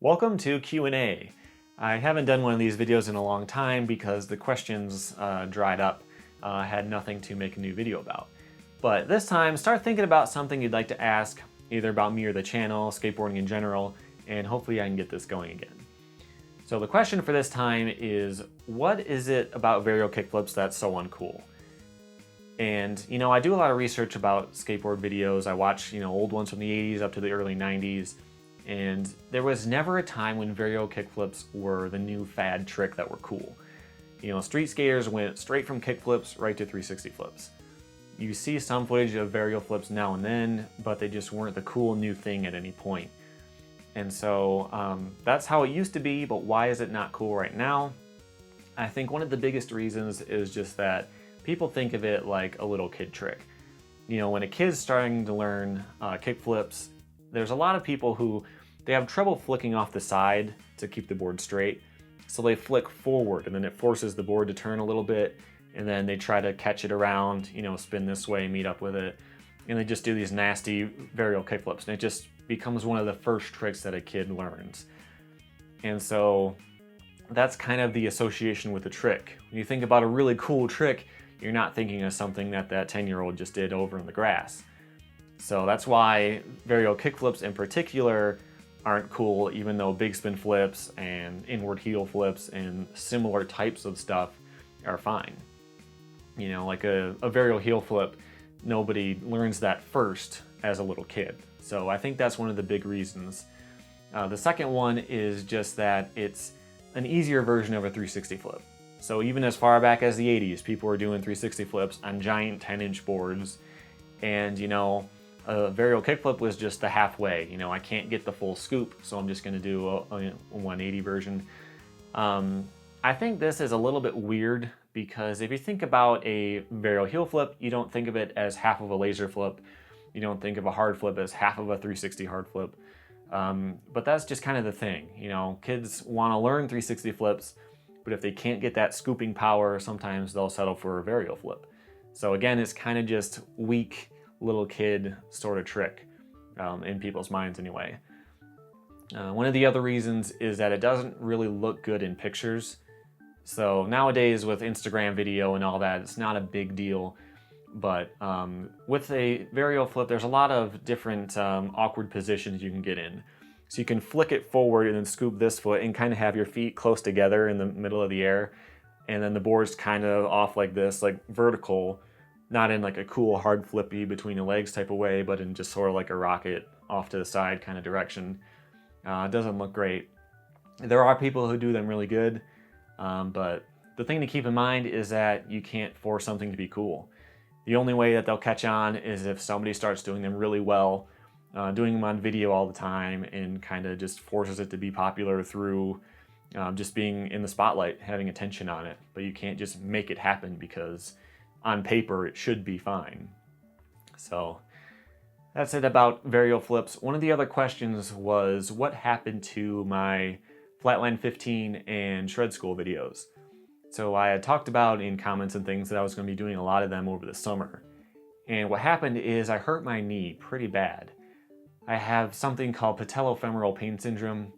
Welcome to Q&A. I haven't done one of these videos in a long time because the questions dried up. I had nothing to make a new video about. But this time, start thinking about something you'd like to ask, either about me or the channel, skateboarding in general, and hopefully I can get this going again. So the question for this time is, what is it about varial kickflips that's so uncool? And I do a lot of research about skateboard videos. I watch old ones from the 80s up to the early 90s. And there was never a time when varial kickflips were the new fad trick that were cool. Street skaters went straight from kickflips right to 360 flips. You see some footage of varial flips now and then, but they just weren't the cool new thing at any point. And so that's how it used to be, but why is it not cool right now? I think one of the biggest reasons is just that people think of it like a little kid trick. When a kid's starting to learn kickflips, there's a lot of people who they have trouble flicking off the side to keep the board straight. So they flick forward and then it forces the board to turn a little bit, and then they try to catch it around, spin this way, meet up with it. And they just do these nasty varial kickflips, and it just becomes one of the first tricks that a kid learns. And so that's kind of the association with the trick. When you think about a really cool trick, you're not thinking of something that 10-year-old just did over in the grass. So that's why varial kickflips in particular aren't cool, even though big spin flips and inward heel flips and similar types of stuff are fine. Like a varial heel flip, nobody learns that first as a little kid. So I think that's one of the big reasons. The second one is just that it's an easier version of a 360 flip. So even as far back as the 80s, people were doing 360 flips on giant 10-inch boards, and a varial kickflip was just the halfway. I can't get the full scoop, so I'm just going to do a 180 version. I think this is a little bit weird because if you think about a varial heel flip, you don't think of it as half of a laser flip. You don't think of a hard flip as half of a 360 hard flip. But that's just kind of the thing. Kids want to learn 360 flips, but if they can't get that scooping power, sometimes they'll settle for a varial flip. So again, it's kind of just weak little kid sort of trick in people's minds anyway. One of the other reasons is that it doesn't really look good in pictures. So nowadays with Instagram video and all that, it's not a big deal. But with a varial flip, there's a lot of different awkward positions you can get in. So you can flick it forward and then scoop this foot and kind of have your feet close together in the middle of the air. And then the board's kind of off like this, like vertical, not in like a cool hard flippy between the legs type of way, but in just sort of like a rocket off to the side kind of direction. It doesn't look great. There are people who do them really good, but the thing to keep in mind is that you can't force something to be cool. The only way that they'll catch on is if somebody starts doing them really well, doing them on video all the time, and kind of just forces it to be popular through just being in the spotlight, having attention on it. But you can't just make it happen because on paper it should be fine. So that's it about varial flips. One of the other questions was what happened to my Flatline 15 and Shred School videos. So I had talked about in comments and things that I was going to be doing a lot of them over the summer. And what happened is I hurt my knee pretty bad. I have something called patellofemoral pain syndrome,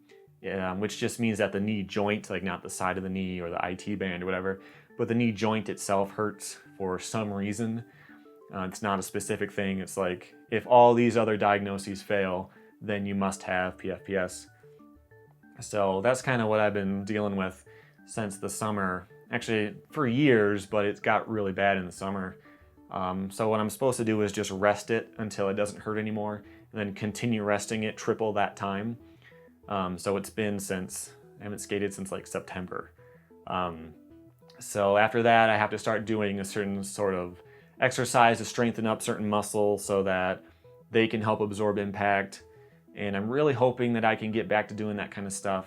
which just means that the knee joint, like not the side of the knee or the IT band or whatever, but the knee joint itself hurts for some reason. It's not a specific thing. It's like if all these other diagnoses fail, then you must have PFPS. So that's kind of what I've been dealing with since the summer. Actually, for years, but it got really bad in the summer. So what I'm supposed to do is just rest it until it doesn't hurt anymore, and then continue resting it triple that time. So it's been since, I haven't skated since like September. So after that, I have to start doing a certain sort of exercise to strengthen up certain muscles so that they can help absorb impact. And I'm really hoping that I can get back to doing that kind of stuff.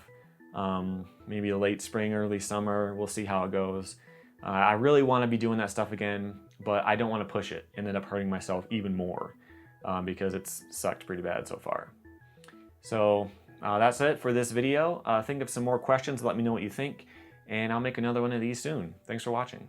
Maybe late spring, early summer, we'll see how it goes. I really want to be doing that stuff again, but I don't want to push it and end up hurting myself even more because it's sucked pretty bad so far. So that's it for this video. Think of some more questions, let me know what you think, and I'll make another one of these soon. Thanks for watching.